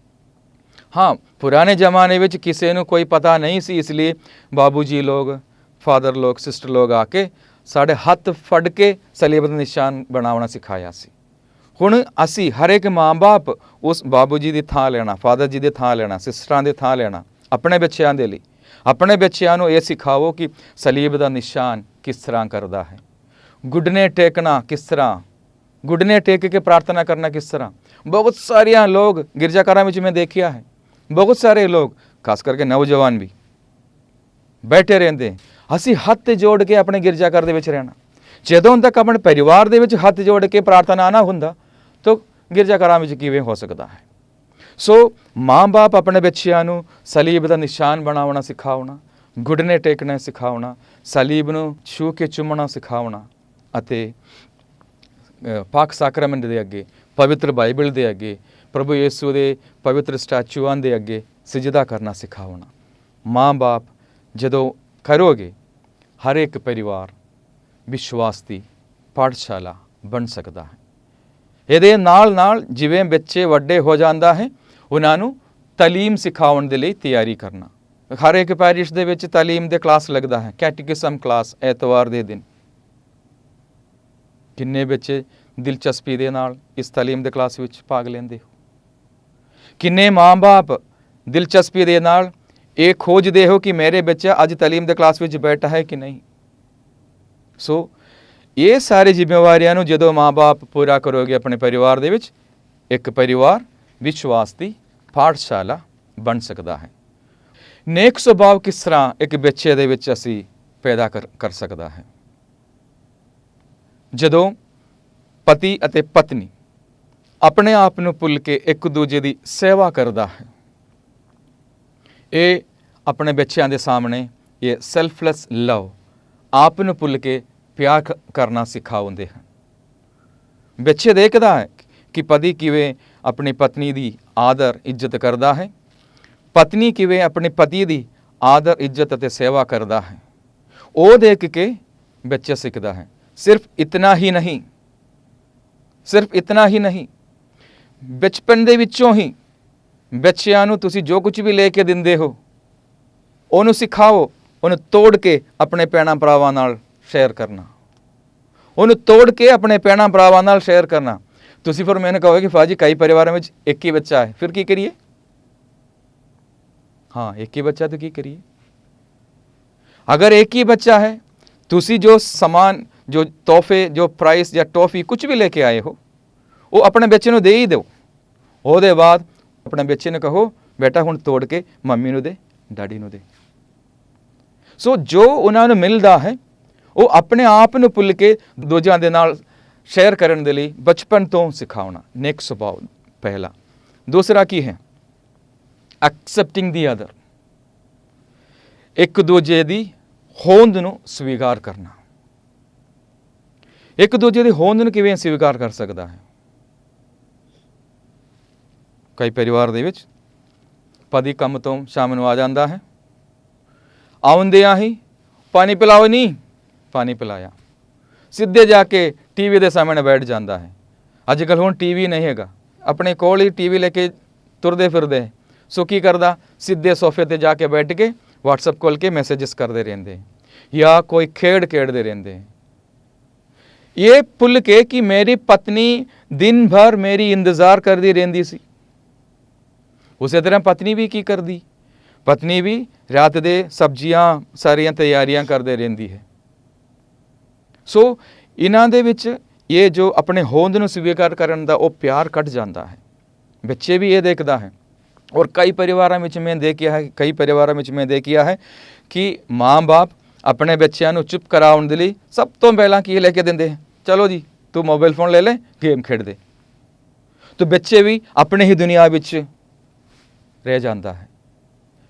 ਹਾਂ, ਪੁਰਾਣੇ ਜ਼ਮਾਨੇ ਵਿੱਚ ਕਿਸੇ ਨੂੰ ਕੋਈ ਪਤਾ ਨਹੀਂ ਸੀ, ਇਸ ਲਈ ਬਾਬੂ ਜੀ ਲੋਕ, ਫਾਦਰ ਲੋਕ, ਸਿਸਟਰ ਲੋਕ ਆ ਕੇ ਸਾਡੇ ਹੱਥ ਫੜ ਕੇ ਸਲੀਬ ਦਾ ਨਿਸ਼ਾਨ ਬਣਾਉਣਾ ਸਿਖਾਇਆ ਸੀ। ਹੁਣ ਅਸੀਂ ਹਰ ਇੱਕ ਮਾਂ-ਬਾਪ ਉਸ ਬਾਬੂ ਜੀ ਦੀ ਥਾਂ ਲੈਣਾ, ਫਾਦਰ ਜੀ ਦੀ ਥਾਂ ਲੈਣਾ, ਸਿਸਟਰਾਂ ਦੀ ਥਾਂ ਲੈਣਾ ਆਪਣੇ ਬੱਚਿਆਂ ਦੇ ਲਈ। ਆਪਣੇ ਬੱਚਿਆਂ ਨੂੰ ਇਹ ਸਿਖਾਓ ਕਿ ਸਲੀਬ ਦਾ ਨਿਸ਼ਾਨ ਕਿਸ ਤਰ੍ਹਾਂ ਕਰਦਾ ਹੈ, ਗੁੱਡਨੇ ਟੇਕਣਾ ਕਿਸ ਤਰ੍ਹਾਂ, ਗੁੱਡਨੇ ਟੇਕ ਕੇ ਪ੍ਰਾਰਥਨਾ ਕਰਨਾ ਕਿਸ ਤਰ੍ਹਾਂ। ਬਹੁਤ ਸਾਰਿਆਂ ਲੋਕ ਗਿਰਜਾਘਰਾਂ ਵਿੱਚ ਮੈਂ ਦੇਖਿਆ ਹੈ, ਬਹੁਤ ਸਾਰੇ ਲੋਕ, ਖਾਸ ਕਰਕੇ ਨੌਜਵਾਨ ਵੀ ਬੈਠੇ ਰਹਿੰਦੇ। ਅਸੀਂ ਹੱਥ ਜੋੜ ਕੇ ਆਪਣੇ ਗਿਰਜਾਘਰ ਦੇ ਵਿੱਚ ਰਹਿਣਾ। ਜਦੋਂ ਤੱਕ ਆਪਣੇ ਪਰਿਵਾਰ ਦੇ ਵਿੱਚ ਹੱਥ ਜੋੜ ਕੇ ਪ੍ਰਾਰਥਨਾ ਨਾ ਹੁੰਦਾ ਤਾਂ ਗਿਰਜਾਘਰਾਂ ਵਿੱਚ ਕਿਵੇਂ ਹੋ ਸਕਦਾ ਹੈ? ਸੋ ਮਾਂ-ਬਾਪ ਆਪਣੇ ਬੱਚਿਆਂ ਨੂੰ ਸਲੀਬ ਦਾ ਨਿਸ਼ਾਨ ਬਣਾਉਣਾ ਸਿਖਾਉਣਾ, ਗੁੱਡਨੇ ਟੇਕਣਾ ਸਿਖਾਉਣਾ, ਸਲੀਬ ਨੂੰ ਛੂਹ ਕੇ ਚੁੰਮਣਾ ਸਿਖਾਉਣਾ ਅਤੇ ਪਾਕ ਸਾਕਰਾਮੈਂਟ ਦੇ ਅੱਗੇ, ਪਵਿੱਤਰ ਬਾਈਬਲ ਦੇ ਅੱਗੇ, ਪ੍ਰਭੂ ਯਿਸੂ ਦੇ ਪਵਿੱਤਰ ਸਟੈਚੂਆਂ ਦੇ ਅੱਗੇ ਸਜਦਾ ਕਰਨਾ ਸਿਖਾਉਣਾ। ਮਾਂ-ਬਾਪ ਜਦੋਂ ਕਰੋਗੇ, ਹਰ ਇੱਕ ਪਰਿਵਾਰ ਵਿਸ਼ਵਾਸ ਦੀ ਪਾਠਸ਼ਾਲਾ ਬਣ ਸਕਦਾ ਹੈ। ਇਹਦੇ ਨਾਲ ਨਾਲ ਜਿਵੇਂ ਬੱਚੇ ਵੱਡੇ ਹੋ ਜਾਂਦਾ ਹੈ, ਉਹਨਾਂ ਨੂੰ ਤਾਲੀਮ ਸਿਖਾਉਣ ਦੇ ਲਈ ਤਿਆਰੀ ਕਰਨਾ। ਹਰ ਇੱਕ ਪੈਰਿਸ਼ ਦੇ ਵਿੱਚ ਤਾਲੀਮ ਦੇ ਕਲਾਸ ਲੱਗਦਾ ਹੈ, ਕੈਟੇਕਿਜ਼ਮ ਕਲਾਸ ਐਤਵਾਰ ਦੇ ਦਿਨ। ਕਿੰਨੇ ਬੱਚੇ ਦਿਲਚਸਪੀ ਦੇ ਨਾਲ ਇਸ ਤਾਲੀਮ ਦੇ ਕਲਾਸ ਵਿੱਚ ਭਾਗ ਲੈਂਦੇ ਹੋ? ਕਿੰਨੇ ਮਾਂ-ਬਾਪ ਦਿਲਚਸਪੀ ਦੇ ਨਾਲ ਇਹ ਖੋਜਦੇ ਹੋ ਕਿ ਮੇਰੇ ਬੱਚਾ ਅੱਜ ਤਾਲੀਮ ਦੇ ਕਲਾਸ ਵਿੱਚ ਬੈਠਾ ਹੈ ਕਿ ਨਹੀਂ? ਸੋ ਇਹ ਸਾਰੇ ਜ਼ਿੰਮੇਵਾਰੀਆਂ ਨੂੰ ਜਦੋਂ ਮਾਂ-ਬਾਪ ਪੂਰਾ ਕਰੋਗੇ ਆਪਣੇ ਪਰਿਵਾਰ ਦੇ ਵਿੱਚ, ਇੱਕ ਪਰਿਵਾਰ ਵਿਸ਼ਵਾਸ ਦੀ ਪਾਠਸ਼ਾਲਾ ਬਣ ਸਕਦਾ ਹੈ। ਨੇਕ ਸੁਭਾਅ ਕਿਸ ਤਰ੍ਹਾਂ ਇੱਕ ਬੱਚੇ ਦੇ ਵਿੱਚ ਅਸੀਂ ਪੈਦਾ ਕਰ ਸਕਦਾ ਹੈ? ਜਦੋਂ ਪਤੀ ਅਤੇ ਪਤਨੀ ਆਪਣੇ ਆਪ ਨੂੰ ਭੁੱਲ ਕੇ ਇੱਕ ਦੂਜੇ ਦੀ ਸੇਵਾ ਕਰਦਾ ਹੈ, ਇਹ ਆਪਣੇ ਬੱਚਿਆਂ ਦੇ ਸਾਹਮਣੇ ਇਹ ਸੈਲਫਲੈਸ ਲਵ, ਆਪ ਨੂੰ ਭੁੱਲ ਕੇ ਪਿਆਰ ਕਰਨਾ ਸਿਖਾਉਂਦੇ ਹਨ। ਬੱਚੇ ਦੇਖਦਾ ਹੈ ਕਿ ਪਤੀ ਕਿਵੇਂ ਆਪਣੀ ਪਤਨੀ ਦੀ ਆਦਰ ਇੱਜ਼ਤ ਕਰਦਾ ਹੈ, ਪਤਨੀ ਕਿਵੇਂ ਆਪਣੇ ਪਤੀ ਦੀ ਆਦਰ ਇੱਜ਼ਤ ਅਤੇ ਸੇਵਾ ਕਰਦਾ ਹੈ। ਉਹ ਦੇਖ ਕੇ ਬੱਚਾ ਸਿੱਖਦਾ ਹੈ। ਸਿਰਫ ਇਤਨਾ ਹੀ ਨਹੀਂ, ਬਚਪਨ ਦੇ ਵਿੱਚੋਂ ਹੀ ਬੱਚਿਆਂ ਨੂੰ ਤੁਸੀਂ ਜੋ ਕੁਝ ਵੀ ਲੈ ਕੇ ਦਿੰਦੇ ਹੋ, ਉਹਨੂੰ ਸਿਖਾਓ ਉਹਨੂੰ ਤੋੜ ਕੇ ਆਪਣੇ ਭੈਣਾਂ ਭਰਾਵਾਂ ਨਾਲ ਸ਼ੇਅਰ ਕਰਨਾ, ਉਹਨੂੰ ਤੋੜ ਕੇ ਆਪਣੇ ਭੈਣਾਂ ਭਰਾਵਾਂ ਨਾਲ ਸ਼ੇਅਰ ਕਰਨਾ। ਤੁਸੀਂ ਫਿਰ ਮੈਨੂੰ ਕਹੋਗੇ ਕਿ ਫਾਜੀ ਕਈ ਪਰਿਵਾਰਾਂ ਵਿੱਚ ਇੱਕ ਹੀ ਬੱਚਾ ਹੈ, ਫਿਰ ਕੀ ਕਰੀਏ? ਹਾਂ, ਇੱਕ ਹੀ ਬੱਚਾ, तो ਕੀ ਕਰੀਏ? अगर एक ही बच्चा है, तुसी जो सामान, जो तोहफे, जो प्राइस या टॉफी कुछ भी लेके आए हो, वो अपने बच्चे ਨੂੰ ਦੇ ਹੀ ਦਿਓ। ਉਹਦੇ ਬਾਅਦ ਆਪਣੇ ਬੱਚੇ ਨੂੰ ਕਹੋ ਬੇਟਾ ਹੁਣ ਤੋੜ ਕੇ ਮੰਮੀ ਨੂੰ ਦੇ, ਡੈਡੀ ਨੂੰ ਦੇ। ਸੋ ਜੋ ਉਹਨਾਂ ਨੂੰ ਮਿਲਦਾ ਹੈ ਉਹ ਆਪਣੇ ਆਪ ਨੂੰ ਭੁੱਲ ਕੇ ਦੂਜਿਆਂ ਦੇ ਨਾਲ ਸ਼ੇਅਰ ਕਰਨ ਦੇ ਲਈ ਬਚਪਨ ਤੋਂ ਸਿਖਾਉਣਾ, ਨੇਕ ਸੁਭਾਅ ਪਹਿਲਾ। ਦੂਸਰਾ ਕੀ ਹੈ? ਐਕਸੈਪਟਿੰਗ ਦੀ ਅਦਰ, ਇੱਕ ਦੂਜੇ ਦੀ ਹੋਂਦ ਨੂੰ ਸਵੀਕਾਰ ਕਰਨਾ। ਇੱਕ ਦੂਜੇ ਦੀ ਹੋਂਦ ਨੂੰ ਕਿਵੇਂ ਸਵੀਕਾਰ ਕਰ ਸਕਦਾ ਹੈ? ਕਈ ਪਰਿਵਾਰ ਦੇ ਵਿੱਚ ਪਤੀ ਕੰਮ ਤੋਂ ਸ਼ਾਮ ਨੂੰ ਆ ਜਾਂਦਾ ਹੈ, ਆਉਂਦਿਆਂ ਹੀ ਪਾਣੀ ਪਿਲਾਓ, ਨਹੀਂ ਪਾਣੀ ਪਿਲਾਇਆ, ਸਿੱਧੇ ਜਾ ਕੇ ਟੀਵੀ ਦੇ ਸਾਹਮਣੇ ਬੈਠ ਜਾਂਦਾ ਹੈ। ਅੱਜ ਕੱਲ੍ਹ ਹੁਣ ਟੀਵੀ ਨਹੀਂ ਹੈਗਾ, ਆਪਣੇ ਕੋਲ ਹੀ ਟੀਵੀ ਲੈ ਕੇ ਤੁਰਦੇ ਫਿਰਦੇ। ਸੋ ਕੀ ਕਰਦਾ? ਸਿੱਧੇ ਸੋਫੇ ਤੇ ਜਾ ਕੇ ਬੈਠ ਕੇ WhatsApp ਖੋਲ੍ਹ ਕੇ ਮੈਸੇजेस ਕਰਦੇ ਰਹਿੰਦੇ ਜਾਂ ਕੋਈ ਖੇਡ ਖੇਡਦੇ ਰਹਿੰਦੇ। ਇਹ ਭੁੱਲ ਕੇ ਕਿ ਮੇਰੀ ਪਤਨੀ ਦਿਨ ਭਰ ਮੇਰੀ ਇੰਤਜ਼ਾਰ ਕਰਦੀ ਰਹਿੰਦੀ ਸੀ। ਉਸੇ ਤਰ੍ਹਾਂ ਪਤਨੀ ਵੀ ਕੀ ਕਰਦੀ? ਪਤਨੀ ਵੀ ਰਾਤ ਦੇ ਸਬਜ਼ੀਆਂ ਸਾਰੀਆਂ ਤਿਆਰੀਆਂ ਕਰਦੇ ਰਹਿੰਦੀ ਹੈ। ਸੋ ਇਹਨਾਂ ਦੇ ਵਿੱਚ ਇਹ ਜੋ ਆਪਣੇ ਹੋਂਦ ਨੂੰ ਸਵੀਕਾਰ ਕਰਨ ਦਾ ਉਹ ਪਿਆਰ ਘਟ ਜਾਂਦਾ ਹੈ। ਬੱਚੇ ਵੀ ਇਹ ਦੇਖਦਾ ਹੈ। ਔਰ ਕਈ ਪਰਿਵਾਰਾਂ ਵਿੱਚ ਮੈਂ ਦੇਖਿਆ ਹੈ ਕਿ ਮਾਂ-ਬਾਪ ਆਪਣੇ ਬੱਚਿਆਂ ਨੂੰ ਚੁੱਪ ਕਰਾਉਣ ਦੇ ਲਈ ਸਭ ਤੋਂ ਪਹਿਲਾਂ ਕੀ ਲੈ ਕੇ ਦਿੰਦੇ ਹੈ? ਚਲੋ ਜੀ ਤੂੰ ਮੋਬਾਈਲ ਫੋਨ ਲੈ ਲੈ, ਗੇਮ ਖੇਡਦੇ। ਤਾਂ ਬੱਚੇ ਵੀ ਆਪਣੇ ਹੀ ਦੁਨੀਆ ਵਿੱਚ ਰਹਿ ਜਾਂਦਾ ਹੈ।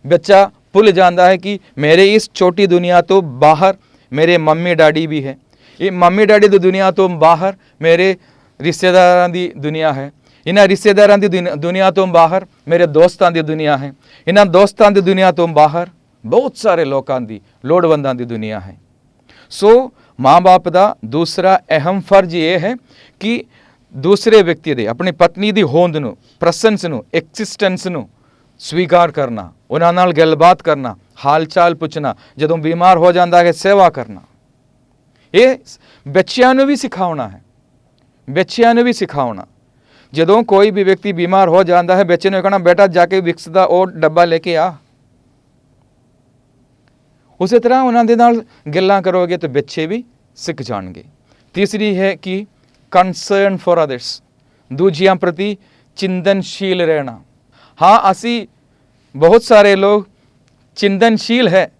ਬੱਚਾ ਭੁੱਲ ਜਾਂਦਾ ਹੈ ਕਿ ਮੇਰੇ ਇਸ ਛੋਟੀ ਦੁਨੀਆ ਤੋਂ ਬਾਹਰ ਮੇਰੇ ਮੰਮੀ ਡੈਡੀ ਵੀ ਹੈ। ਇਹ ਮੰਮੀ ਡੈਡੀ ਦੀ ਦੁਨੀਆ ਤੋਂ ਬਾਹਰ ਮੇਰੇ ਰਿਸ਼ਤੇਦਾਰਾਂ ਦੀ ਦੁਨੀਆ ਹੈ। ਇਹਨਾਂ ਰਿਸ਼ਤੇਦਾਰਾਂ ਦੀ ਦੁਨੀਆ ਤੋਂ ਬਾਹਰ ਮੇਰੇ ਦੋਸਤਾਂ ਦੀ ਦੁਨੀਆ ਹੈ। ਇਹਨਾਂ ਦੋਸਤਾਂ ਦੀ ਦੁਨੀਆ ਤੋਂ ਬਾਹਰ ਬਹੁਤ ਸਾਰੇ ਲੋਕਾਂ ਦੀ, ਲੋੜਵੰਦਾਂ ਦੀ ਦੁਨੀਆ ਹੈ। ਸੋ ਮਾਂ-ਬਾਪ ਦਾ ਦੂਸਰਾ ਅਹਿਮ ਫਰਜ਼ ਇਹ ਹੈ ਕਿ ਦੂਸਰੇ ਵਿਅਕਤੀ ਦੇ, ਆਪਣੀ ਪਤਨੀ ਦੀ ਹੋਂਦ ਨੂੰ, ਪ੍ਰੈਜ਼ੈਂਸ ਨੂੰ, ਐਕਸਿਸਟੈਂਸ ਨੂੰ ਸਵੀਕਾਰ ਕਰਨਾ, ਉਹਨਾਂ ਨਾਲ ਗੱਲਬਾਤ ਕਰਨਾ, ਹਾਲ ਚਾਲ ਪੁੱਛਣਾ, ਜਦੋਂ ਬਿਮਾਰ ਹੋ ਜਾਂਦਾ ਹੈ ਸੇਵਾ ਕਰਨਾ। ਇਹ ਬੱਚਿਆਂ ਨੂੰ ਵੀ ਸਿਖਾਉਣਾ ਹੈ। ਬੱਚਿਆਂ ਨੂੰ ਵੀ ਸਿਖਾਉਣਾ। ਜਦੋਂ ਕੋਈ ਵੀ ਵਿਅਕਤੀ ਬਿਮਾਰ ਹੋ ਜਾਂਦਾ ਹੈ, ਬੱਚੇ ਨੂੰ ਕਹਿਣਾ ਬੇਟਾ ਜਾ ਕੇ ਵਿਕਸ ਦਾ ਉਹ ਡੱਬਾ ਲੈ ਕੇ ਆ। ਉਸੇ ਤਰ੍ਹਾਂ ਉਹਨਾਂ ਦੇ ਨਾਲ ਗੱਲਾਂ ਕਰੋਗੇ ਤਾਂ ਬੱਚੇ ਵੀ ਸਿੱਖ ਜਾਣਗੇ। ਤੀਸਰੀ ਹੈ ਕਿ ਕੰਸਰਨ ਫॉर ਅਦਰਸ, ਦੂਜਿਆਂ ਪ੍ਰਤੀ ਚਿੰਤਨਸ਼ੀਲ ਰਹਿਣਾ। ਹਾਂ, ਅਸੀਂ ਬਹੁਤ ਸਾਰੇ ਲੋਕ ਚਿੰਤਨਸ਼ੀਲ ਹੈ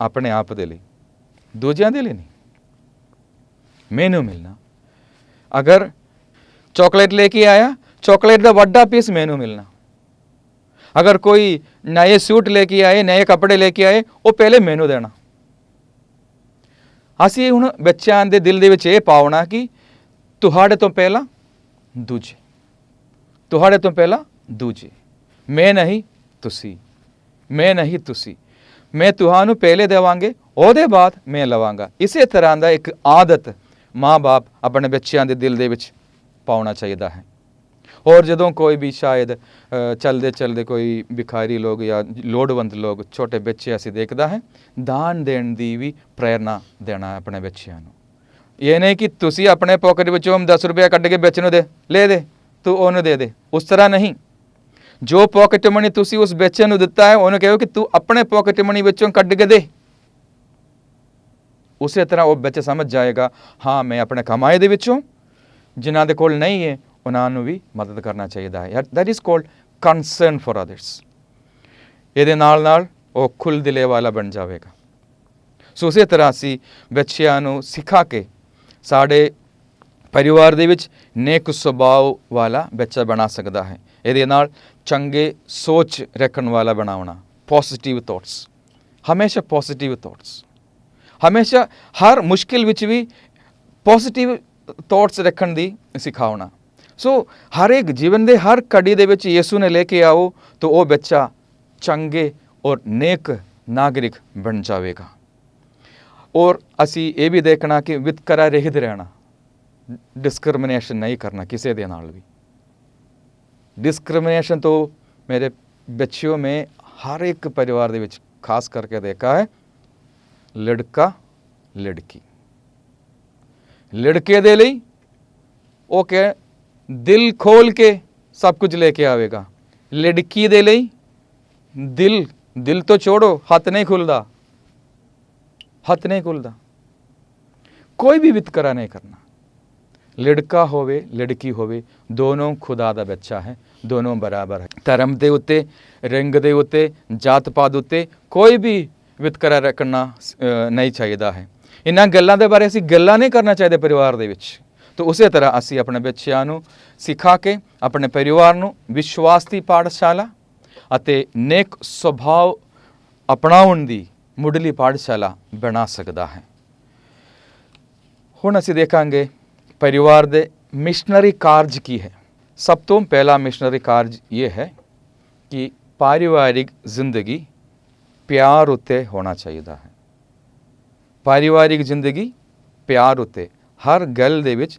ਆਪਣੇ ਆਪ ਦੇ ਲਈ, ਦੂਜਿਆਂ ਦੇ ਲਈ ਨਹੀਂ। ਮੈਨੂੰ ਮਿਲਣਾ, ਅਗਰ ਚॉकलेट लेके आया, चॉकलेट का ਵੱਡਾ पीस मैनू मिलना। अगर कोई नए सूट लेके आए, नए कपड़े लेके आए, वो पहले मैनू देना। ਅਸੀਂ ਹੁਣ ਬੱਚਿਆਂ ਦੇ ਦਿਲ ਦੇ ਵਿੱਚ ਇਹ ਪਾਉਣਾ ਕਿ ਤੁਹਾਡੇ ਤੋਂ ਪਹਿਲਾਂ ਦੂਜੇ, ਤੁਹਾਡੇ ਤੋਂ ਪਹਿਲਾਂ ਦੂਜੇ, ਮੈਂ ਨਹੀਂ ਤੁਸੀਂ, ਮੈਂ ਨਹੀਂ ਤੁਸੀਂ, ਮੈਂ ਤੁਹਾਨੂੰ ਪਹਿਲੇ ਦੇਵਾਂਗੇ, ਉਹਦੇ ਬਾਅਦ ਮੈਂ ਲਵਾਂਗਾ। ਇਸੇ ਤਰ੍ਹਾਂ ਦਾ ਇੱਕ ਆਦਤ ਮਾਂ-ਬਾਪ ਆਪਣੇ ਬੱਚਿਆਂ ਦੇ ਦਿਲ ਦੇ ਵਿੱਚ ਪਾਉਣਾ ਚਾਹੀਦਾ ਹੈ। ਔਰ ਜਦੋਂ ਕੋਈ ਵੀ ਸ਼ਾਇਦ ਚਲਦੇ ਚਲਦੇ ਕੋਈ ਭਿਖਾਰੀ ਲੋਕ ਜਾਂ ਲੋੜਵੰਦ ਲੋਕ, ਛੋਟੇ ਬੱਚੇ ਅਸੀਂ ਦੇਖਦਾ ਹੈ, ਦਾਨ ਦੇਣ ਦੀ ਵੀ ਪ੍ਰੇਰਨਾ ਦੇਣਾ ਆਪਣੇ ਬੱਚਿਆਂ ਨੂੰ। ਇਹ ਨਹੀਂ ਕਿ ਤੁਸੀਂ ਆਪਣੇ ਪਾਕਟ ਵਿੱਚੋਂ 10 ਰੁਪਏ ਕੱਢ ਕੇ ਬੱਚੇ ਨੂੰ ਲੈ ਦੇ, ਤੂੰ ਉਹਨੂੰ ਦੇ ਦੇ। ਉਸ ਤਰ੍ਹਾਂ ਨਹੀਂ। ਜੋ ਪਾਕਟ ਮਨੀ ਤੁਸੀਂ ਉਸ ਬੱਚੇ ਨੂੰ ਦਿੱਤਾ ਹੈ, ਉਹਨੂੰ ਕਹੋ ਕਿ ਤੂੰ ਆਪਣੇ ਪਾਕਟ ਮਨੀ ਵਿੱਚੋਂ ਕੱਢ ਕੇ ਦੇ। ਉਸੇ ਤਰ੍ਹਾਂ ਉਹ ਬੱਚਾ ਸਮਝ ਜਾਏਗਾ, ਹਾਂ ਮੈਂ ਆਪਣੇ ਕਮਾਈ ਦੇ ਵਿੱਚੋਂ, ਜਿਨ੍ਹਾਂ ਦੇ ਕੋਲ ਨਹੀਂ ਹੈ ਉਹਨਾਂ ਨੂੰ ਵੀ ਮਦਦ ਕਰਨਾ ਚਾਹੀਦਾ ਹੈ। That is called concern for others. ਇਹਦੇ ਨਾਲ ਨਾਲ ਉਹ ਖੁੱਲ੍ਹ ਦਿਲੇ ਵਾਲਾ ਬਣ ਜਾਵੇਗਾ। ਸੋ ਉਸੇ ਤਰ੍ਹਾਂ ਅਸੀਂ ਬੱਚਿਆਂ ਨੂੰ ਸਿਖਾ ਕੇ ਸਾਡੇ ਪਰਿਵਾਰ ਦੇ ਵਿੱਚ ਨੇਕ ਸੁਭਾਅ ਵਾਲਾ ਬੱਚਾ ਬਣਾ ਸਕਦਾ ਹੈ। ਇਹਦੇ ਨਾਲ ਚੰਗੇ ਸੋਚ ਰੱਖਣ ਵਾਲਾ ਬਣਾਉਣਾ, ਪੋਜ਼ਿਟਿਵ ਥਾਟਸ, ਹਮੇਸ਼ਾ ਪੋਜ਼ਿਟਿਵ ਥਾਟਸ, ਹਮੇਸ਼ਾ ਹਰ ਮੁਸ਼ਕਿਲ ਵਿੱਚ ਵੀ ਪੋਜ਼ਿਟਿਵ ਥਾਟਸ ਰੱਖਣ ਦੀ ਸਿਖਾਉਣਾ। ਸੋ ਹਰ ਇੱਕ ਜੀਵਨ ਦੇ ਹਰ ਘੜੀ ਦੇ ਵਿੱਚ ਯਿਸੂ ਨੇ ਲੈ ਕੇ ਆਓ ਤਾਂ ਉਹ ਬੱਚਾ ਚੰਗੇ ਔਰ ਨੇਕ ਨਾਗਰਿਕ ਬਣ ਜਾਵੇਗਾ। ਔਰ ਅਸੀਂ ਇਹ ਵੀ ਦੇਖਣਾ ਕਿ ਵਿਤਕਰਾ ਰਹਿਤ ਰਹਿਣਾ, ਡਿਸਕ੍ਰਿਮੀਨੇਸ਼ਨ ਨਹੀਂ ਕਰਨਾ ਕਿਸੇ ਦੇ ਨਾਲ ਵੀ। डिस्क्रिमिनेशन तो मेरे बच्चों में हर एक परिवार ਦੇ ਵਿੱਚ ਖਾਸ ਕਰਕੇ ਦੇਖਾ ਹੈ ਲੜਕਾ ਲੜਕੀ। ਲੜਕੇ ਦੇ ਲਈ ਉਹ ਕਹੇ ਦਿਲ ਖੋਲ ਕੇ ਸਭ ਕੁਝ ਲੈ ਕੇ ਆਵੇਗਾ, ਲੜਕੀ ਦੇ ਲਈ ਦਿਲ ਤੋਂ ਛੋੜੋ, ਹੱਥ ਨਹੀਂ ਖੁੱਲਦਾ, ਹੱਥ ਨਹੀਂ ਖੁੱਲਦਾ। ਕੋਈ ਵੀ ਵਿਤਕਰਾ ਨਹੀਂ ਕਰਨਾ। ਲੜਕਾ ਹੋਵੇ ਲੜਕੀ ਹੋਵੇ, ਦੋਨੋਂ ਖੁਦਾ ਦਾ ਬੱਚਾ ਹੈ, ਦੋਨੋਂ ਬਰਾਬਰ ਹੈ। ਧਰਮ ਦੇ ਉੱਤੇ, ਰੰਗ ਦੇ ਉੱਤੇ, ਜਾਤ ਪਾਤ ਉੱਤੇ ਕੋਈ ਵੀ ਵਿਤਕਰਾ ਰੱਖਣਾ ਨਹੀਂ ਚਾਹੀਦਾ ਹੈ। ਇਹਨਾਂ ਗੱਲਾਂ ਦੇ ਬਾਰੇ ਅਸੀਂ ਗੱਲਾਂ ਨਹੀਂ ਕਰਨਾ ਚਾਹੀਦੇ ਪਰਿਵਾਰ ਦੇ ਵਿੱਚ। ਤਾਂ ਉਸੇ ਤਰ੍ਹਾਂ ਅਸੀਂ ਆਪਣੇ ਬੱਚਿਆਂ ਨੂੰ ਸਿਖਾ ਕੇ ਆਪਣੇ ਪਰਿਵਾਰ ਨੂੰ ਵਿਸ਼ਵਾਸ ਦੀ ਪਾਠਸ਼ਾਲਾ ਅਤੇ ਨੇਕ ਸੁਭਾਅ ਅਪਣਾਉਣ ਦੀ ਮੁੱਢਲੀ ਪਾਠਸ਼ਾਲਾ ਬਣਾ ਸਕਦਾ ਹੈ। ਹੁਣ ਅਸੀਂ ਦੇਖਾਂਗੇ ਪਰਿਵਾਰ ਦੇ ਮਿਸ਼ਨਰੀ ਕਾਰਜ ਕੀ ਹੈ। ਸਭ ਤੋਂ ਪਹਿਲਾ ਮਿਸ਼ਨਰੀ ਕਾਰਜ ਇਹ ਹੈ ਕਿ ਪਾਰਿਵਾਰਿਕ ਜ਼ਿੰਦਗੀ ਪਿਆਰ ਉੱਤੇ ਹੋਣਾ ਚਾਹੀਦਾ ਹੈ। ਪਾਰਿਵਾਰਿਕ ਜ਼ਿੰਦਗੀ ਪਿਆਰ ਉੱਤੇ, ਹਰ ਗੱਲ ਦੇ ਵਿੱਚ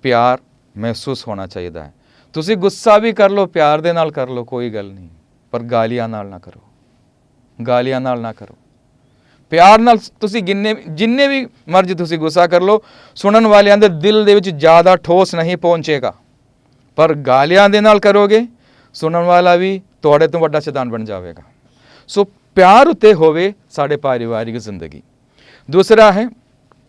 ਪਿਆਰ ਮਹਿਸੂਸ ਹੋਣਾ ਚਾਹੀਦਾ ਹੈ। ਤੁਸੀਂ ਗੁੱਸਾ ਵੀ ਕਰ ਲਓ, ਪਿਆਰ ਦੇ ਨਾਲ ਕਰ ਲਓ, ਕੋਈ ਗੱਲ ਨਹੀਂ, ਪਰ ਗਾਲੀਆਂ ਨਾਲ ਨਾ ਕਰੋ, ਗਾਲੀਆਂ ਨਾਲ ਨਾ ਕਰੋ। ਪਿਆਰ ਨਾਲ ਤੁਸੀਂ ਜਿੰਨੇ ਵੀ ਮਰਜ਼ੀ ਤੁਸੀਂ ਗੁੱਸਾ ਕਰ ਲਓ, ਸੁਣਨ ਵਾਲਿਆਂ ਦੇ ਦਿਲ ਦੇ ਵਿੱਚ ਜ਼ਿਆਦਾ ਠੋਸ ਨਹੀਂ ਪਹੁੰਚੇਗਾ। ਪਰ ਗਾਲੀਆਂ ਦੇ ਨਾਲ ਕਰੋਗੇ, ਸੁਣਨ ਵਾਲਾ ਵੀ ਤੁਹਾਡੇ ਤੋਂ ਵੱਡਾ ਸ਼ੈਤਾਨ ਬਣ ਜਾਵੇਗਾ। ਸੋ ਪਿਆਰ ਉੱਤੇ ਹੋਵੇ ਸਾਡੇ ਪਾਰਿਵਾਰਿਕ ਜ਼ਿੰਦਗੀ। ਦੂਸਰਾ ਹੈ,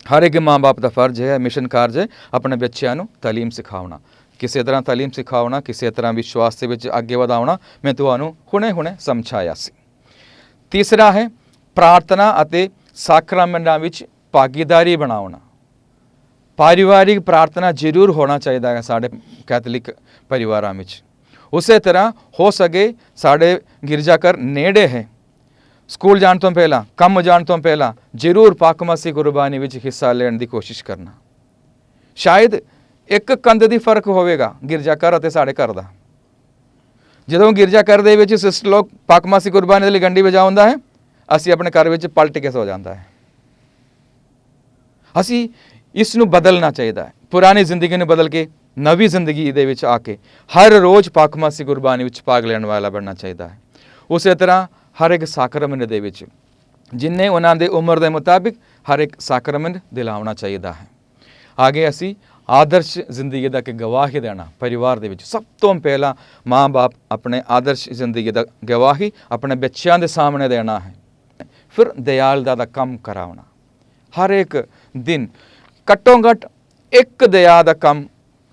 ਹਰ ਇੱਕ ਮਾਂ ਬਾਪ ਦਾ ਫਰਜ਼ ਹੈ, ਮਿਸ਼ਨ ਕਾਰਜ ਹੈ, ਆਪਣੇ ਬੱਚਿਆਂ ਨੂੰ ਤਾਲੀਮ ਸਿਖਾਉਣਾ। ਕਿਸੇ ਤਰ੍ਹਾਂ ਤਾਲੀਮ ਸਿਖਾਉਣਾ, ਕਿਸੇ ਤਰ੍ਹਾਂ ਵਿਸ਼ਵਾਸ ਦੇ ਵਿੱਚ ਅੱਗੇ ਵਧਾਉਣਾ। ਮੈਂ ਤੁਹਾਨੂੰ ਹੁਣੇ ਸਮਝਾਇਆ ਸੀ। ਤੀਸਰਾ ਹੈ, ਪ੍ਰਾਰਥਨਾ ਅਤੇ ਸਾਕਰਾਮੈਂਟਾਂ ਵਿੱਚ ਭਾਗੀਦਾਰੀ ਬਣਾਉਣਾ। ਪਾਰਿਵਾਰਿਕ ਪ੍ਰਾਰਥਨਾ ਜ਼ਰੂਰ ਹੋਣਾ ਚਾਹੀਦਾ ਹੈ ਸਾਡੇ ਕੈਥੋਲਿਕ ਪਰਿਵਾਰਾਂ ਵਿੱਚ। ਉਸੇ ਤਰ੍ਹਾਂ ਹੋ ਸਕੇ ਸਾਡੇ ਗਿਰਜਾਘਰ ਨੇੜੇ ਹੈ, ਸਕੂਲ ਜਾਣ ਤੋਂ ਪਹਿਲਾਂ, ਕੰਮ ਜਾਣ ਤੋਂ ਪਹਿਲਾਂ ਜ਼ਰੂਰ ਪਾਕਮਾਸੀ ਕੁਰਬਾਨੀ ਵਿੱਚ ਹਿੱਸਾ ਲੈਣ ਦੀ ਕੋਸ਼ਿਸ਼ ਕਰਨਾ। ਸ਼ਾਇਦ ਇੱਕ ਕੰਧ ਦੀ ਫਰਕ ਹੋਵੇਗਾ ਗਿਰਜਾਘਰ ਅਤੇ ਸਾਡੇ ਘਰ ਦਾ। ਜਦੋਂ ਗਿਰਜਾਘਰ ਦੇ ਵਿੱਚ ਸਿਸਟਰ ਲੋਕ ਪਾਕਮਾਸੀ ਕੁਰਬਾਨੀ ਦੇ ਲਈ ਘੰਟੀ ਵਜਾਉਂਦਾ ਹੈ, ਅਸੀਂ ਆਪਣੇ ਘਰ ਵਿੱਚ ਪਲਟ ਕੇ ਸੋ ਜਾਂਦਾ ਹੈ। ਅਸੀਂ ਇਸ ਨੂੰ ਬਦਲਣਾ ਚਾਹੀਦਾ ਹੈ। ਪੁਰਾਣੀ ਜ਼ਿੰਦਗੀ ਨੂੰ ਬਦਲ ਕੇ ਨਵੀਂ ਜ਼ਿੰਦਗੀ ਦੇ ਵਿੱਚ ਆ ਕੇ ਹਰ ਰੋਜ਼ ਪਾਕਮਾਸੀ ਕੁਰਬਾਨੀ ਵਿੱਚ ਭਾਗ ਲੈਣ ਵਾਲਾ ਬਣਨਾ ਚਾਹੀਦਾ ਹੈ। ਉਸੇ ਤਰ੍ਹਾਂ ਹਰ ਇੱਕ ਸਾਕਰਮੈਂਟ ਦੇ ਵਿੱਚ ਜਿੰਨੇ ਉਹਨਾਂ ਦੇ ਉਮਰ ਦੇ ਮੁਤਾਬਿਕ ਹਰ ਇੱਕ ਸਾਕਰਮੈਂਟ ਦਿਲਾਉਣਾ ਚਾਹੀਦਾ ਹੈ। ਆਗੇ ਅਸੀਂ ਆਦਰਸ਼ ਜ਼ਿੰਦਗੀ ਦਾ ਕਿ ਗਵਾਹੀ ਦੇਣਾ ਪਰਿਵਾਰ ਦੇ ਵਿੱਚ। ਸਭ ਤੋਂ ਪਹਿਲਾਂ ਮਾਂ ਬਾਪ ਆਪਣੇ ਆਦਰਸ਼ ਜ਼ਿੰਦਗੀ ਦਾ ਗਵਾਹੀ ਆਪਣੇ ਬੱਚਿਆਂ ਦੇ ਸਾਹਮਣੇ ਦੇਣਾ ਹੈ। ਫਿਰ ਦਿਆਲਤਾ ਦਾ ਕੰਮ ਕਰਾਉਣਾ। ਹਰ ਇੱਕ ਦਿਨ ਘੱਟੋ ਘੱਟ ਇੱਕ ਦਇਆ ਦਾ ਕੰਮ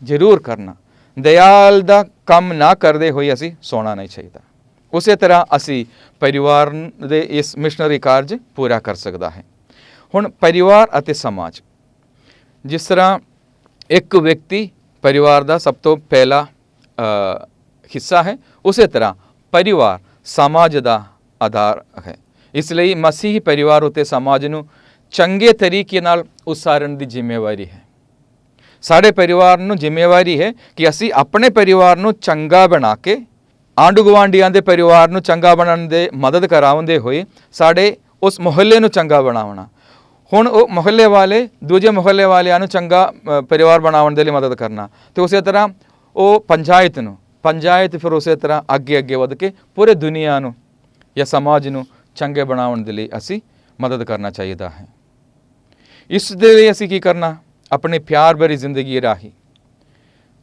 ਜ਼ਰੂਰ ਕਰਨਾ। ਦਿਆਲ ਦਾ ਕੰਮ ਨਾ ਕਰਦੇ ਹੋਏ ਅਸੀਂ ਸੋਣਾ ਨਹੀਂ ਚਾਹੀਦਾ। ਉਸੇ ਤਰ੍ਹਾਂ ਅਸੀਂ ਪਰਿਵਾਰ ਦੇ ਇਸ ਮਿਸ਼ਨਰੀ ਕਾਰਜ ਪੂਰਾ ਕਰ ਸਕਦਾ ਹੈ। ਹੁਣ ਪਰਿਵਾਰ ਅਤੇ ਸਮਾਜ, ਜਿਸ ਤਰ੍ਹਾਂ ਇੱਕ ਵਿਅਕਤੀ ਪਰਿਵਾਰ ਦਾ ਸਭ ਤੋਂ ਪਹਿਲਾ ਹਿੱਸਾ ਹੈ, ਉਸੇ ਤਰ੍ਹਾਂ ਪਰਿਵਾਰ ਸਮਾਜ ਦਾ ਆਧਾਰ ਹੈ। ਇਸ ਲਈ ਮਸੀਹੀ ਪਰਿਵਾਰ ਉੱਤੇ ਸਮਾਜ ਨੂੰ ਚੰਗੇ ਤਰੀਕੇ ਨਾਲ ਉਸਾਰਨ ਦੀ ਜ਼ਿੰਮੇਵਾਰੀ ਹੈ। ਸਾਡੇ ਪਰਿਵਾਰ ਨੂੰ ਜ਼ਿੰਮੇਵਾਰੀ ਹੈ ਕਿ ਅਸੀਂ ਆਪਣੇ ਪਰਿਵਾਰ ਨੂੰ ਚੰਗਾ ਬਣਾ ਕੇ ਆਂਢ ਗੁਆਂਢੀਆਂ ਦੇ ਪਰਿਵਾਰ ਨੂੰ ਚੰਗਾ ਬਣਾਉਣ ਦੇ ਮਦਦ ਕਰਾਉਂਦੇ ਹੋਏ ਸਾਡੇ ਉਸ ਮੁਹੱਲੇ ਨੂੰ ਚੰਗਾ ਬਣਾਉਣਾ। ਹੁਣ ਉਹ ਮੁਹੱਲੇ ਵਾਲੇ ਦੂਜੇ ਮੁਹੱਲੇ ਵਾਲਿਆਂ ਨੂੰ ਚੰਗਾ ਪਰਿਵਾਰ ਬਣਾਉਣ ਦੇ ਲਈ ਮਦਦ ਕਰਨਾ। ਅਤੇ ਉਸੇ ਤਰ੍ਹਾਂ ਉਹ ਪੰਚਾਇਤ ਫਿਰ ਉਸੇ ਤਰ੍ਹਾਂ ਅੱਗੇ ਵਧ ਕੇ ਪੂਰੇ ਦੁਨੀਆ ਨੂੰ ਜਾਂ ਸਮਾਜ ਨੂੰ ਚੰਗੇ ਬਣਾਉਣ ਦੇ ਲਈ ਅਸੀਂ ਮਦਦ ਕਰਨਾ ਚਾਹੀਦਾ ਹੈ। ਇਸ ਦੇ ਲਈ ਅਸੀਂ ਕੀ ਕਰਨਾ? ਆਪਣੀ ਪਿਆਰ ਭਰੀ ਜ਼ਿੰਦਗੀ ਰਾਹੀਂ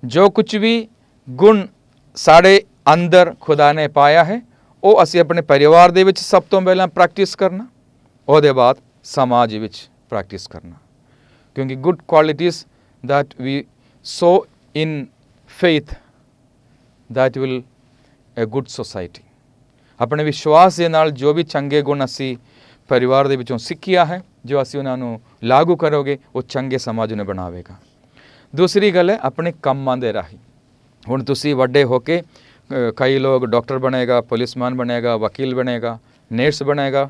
ਜੋ ਕੁਝ ਵੀ ਗੁਣ ਸਾਡੇ ਅੰਦਰ ਖੁਦਾ ਨੇ ਪਾਇਆ ਹੈ, ਉਹ ਅਸੀਂ ਆਪਣੇ ਪਰਿਵਾਰ ਦੇ ਵਿੱਚ ਸਭ ਤੋਂ ਪਹਿਲਾਂ ਪ੍ਰੈਕਟਿਸ ਕਰਨਾ, ਉਹਦੇ ਬਾਅਦ ਸਮਾਜ ਵਿੱਚ ਪ੍ਰੈਕਟਿਸ ਕਰਨਾ। ਕਿਉਂਕਿ good qualities that we sow in faith, that will a good society। ਆਪਣੇ ਵਿਸ਼ਵਾਸ ਦੇ ਨਾਲ ਜੋ ਵੀ ਚੰਗੇ ਗੁਣ ਅਸੀਂ ਪਰਿਵਾਰ ਦੇ ਵਿੱਚੋਂ ਸਿੱਖਿਆ ਹੈ, ਜੋ ਅਸੀਂ ਉਹਨਾਂ ਨੂੰ ਲਾਗੂ ਕਰੋਗੇ, ਉਹ ਚੰਗੇ ਸਮਾਜ ਨੂੰ ਬਣਾਵੇਗਾ। ਦੂਸਰੀ ਗੱਲ ਹੈ ਆਪਣੇ ਕੰਮਾਂ ਦੇ ਰਾਹੀਂ। ਹੁਣ ਤੁਸੀਂ ਵੱਡੇ ਹੋ ਕੇ ਕਈ ਲੋਕ ਡਾਕਟਰ ਬਣੇਗਾ, ਪੁਲਿਸਮੈਨ ਬਣੇਗਾ, ਵਕੀਲ ਬਣੇਗਾ, ਨਰਸ ਬਣੇਗਾ,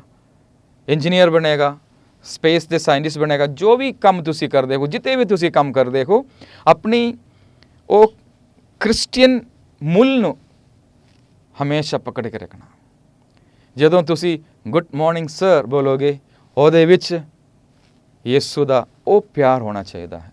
ਇੰਜੀਨੀਅਰ ਬਣੇਗਾ, ਸਪੇਸ ਦੇ ਸਾਇੰਟਿਸਟ ਬਣੇਗਾ। ਜੋ ਵੀ ਕੰਮ ਤੁਸੀਂ ਕਰਦੇ ਹੋ, ਜਿੱਤੇ ਵੀ ਤੁਸੀਂ ਕੰਮ ਕਰਦੇ ਹੋ, ਆਪਣੀ ਉਹ ਕ੍ਰਿਸਚੀਅਨ ਮੁੱਲ ਨੂੰ ਹਮੇਸ਼ਾ ਪਕੜ ਕੇ ਰੱਖਣਾ। ਜਦੋਂ ਤੁਸੀਂ ਗੁੱਡ ਮਾਰਨਿੰਗ ਸਰ ਬੋਲੋਗੇ, ਉਹਦੇ ਵਿੱਚ ਯਿਸੂ ਦਾ ਉਹ ਪਿਆਰ ਹੋਣਾ ਚਾਹੀਦਾ ਹੈ।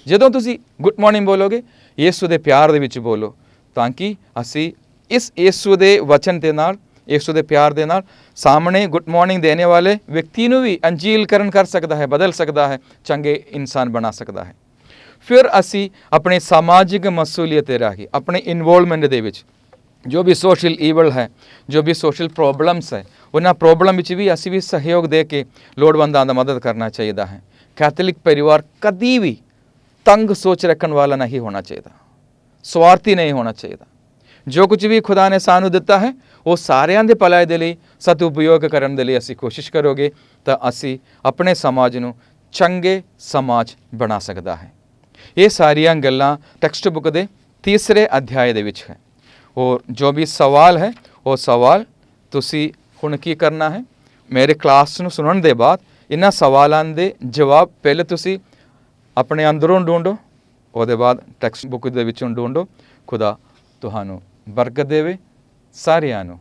ਜਦੋਂ ਤੁਸੀਂ ਗੁੱਡ ਮਾਰਨਿੰਗ ਬੋਲੋਗੇ, ਯਿਸੂ ਦੇ ਪਿਆਰ ਦੇ ਵਿੱਚ ਬੋਲੋ, ਤਾਂ ਕਿ ਅਸੀਂ ਇਸ ਯਿਸੂ ਦੇ ਵਚਨ ਦੇ ਨਾਲ ਯਿਸੂ ਦੇ ਪਿਆਰ ਦੇ ਨਾਲ ਸਾਹਮਣੇ ਗੁੱਡ ਮਾਰਨਿੰਗ ਦੇਣੇ ਵਾਲੇ ਵਿਅਕਤੀ ਨੂੰ ਵੀ ਅੰਜੀਲਕਰਨ ਕਰ ਸਕਦਾ ਹੈ, ਬਦਲ ਸਕਦਾ ਹੈ, ਚੰਗੇ ਇਨਸਾਨ ਬਣਾ ਸਕਦਾ ਹੈ। ਫਿਰ ਅਸੀਂ ਆਪਣੇ ਸਮਾਜਿਕ ਮਸੂਲੀਅਤ ਦੇ ਰਾਹੀਂ ਆਪਣੇ ਇਨਵੋਲਵਮੈਂਟ ਦੇ ਵਿੱਚ ਜੋ ਵੀ ਸੋਸ਼ਲ ਈਵਲ ਹੈ, ਜੋ ਵੀ ਸੋਸ਼ਲ ਪ੍ਰੋਬਲਮਸ ਹੈ, ਉਹਨਾਂ ਪ੍ਰੋਬਲਮ ਵਿੱਚ ਵੀ ਅਸੀਂ ਵੀ ਸਹਿਯੋਗ ਦੇ ਕੇ ਲੋੜਵੰਦਾਂ ਦਾ ਮਦਦ ਕਰਨਾ ਚਾਹੀਦਾ ਹੈ। ਕੈਥੋਲਿਕ ਪਰਿਵਾਰ ਕਦੀ ਵੀ ਤੰਗ ਸੋਚ ਰੱਖਣ ਵਾਲਾ ਨਹੀਂ ਹੋਣਾ ਚਾਹੀਦਾ, ਸਵਾਰਥੀ ਨਹੀਂ ਹੋਣਾ ਚਾਹੀਦਾ। ਜੋ ਕੁਝ ਵੀ ਖੁਦਾ ਨੇ ਸਾਨੂੰ ਦਿੱਤਾ ਹੈ ਉਹ ਸਾਰਿਆਂ ਦੇ ਭਲਾਈ ਦੇ ਲਈ ਸਤ ਉਪਯੋਗ ਕਰਨ ਦੇ ਲਈ ਅਸੀਂ ਕੋਸ਼ਿਸ਼ ਕਰੋਗੇ ਤਾਂ ਅਸੀਂ ਆਪਣੇ ਸਮਾਜ ਨੂੰ ਚੰਗੇ ਸਮਾਜ ਬਣਾ ਸਕਦਾ ਹੈ। ਇਹ ਸਾਰੀਆਂ ਗੱਲਾਂ ਟੈਕਸਟ ਬੁੱਕ ਦੇ 3 ਅਧਿਆਏ ਦੇ ਵਿੱਚ ਹੈ। ਔਰ ਜੋ ਵੀ ਸਵਾਲ ਹੈ ਉਹ ਸਵਾਲ ਤੁਸੀਂ ਹੁਣ ਕੀ ਕਰਨਾ ਹੈ, ਮੇਰੇ ਕਲਾਸ ਨੂੰ ਸੁਣਨ ਦੇ ਬਾਅਦ ਇਹਨਾਂ ਸਵਾਲਾਂ ਦੇ ਜਵਾਬ ਪਹਿਲੇ ਤੁਸੀਂ ਆਪਣੇ ਅੰਦਰੋਂ ਢੂੰਢੋ, ਉਹਦੇ ਬਾਅਦ ਟੈਕਸਟ ਬੁੱਕ ਦੇ ਵਿੱਚੋਂ ਢੂੰਢੋ। ਖੁਦਾ ਤੁਹਾਨੂੰ ਬਰਕਤ ਦੇਵੇ ਸਾਰਿਆਂ ਨੂੰ।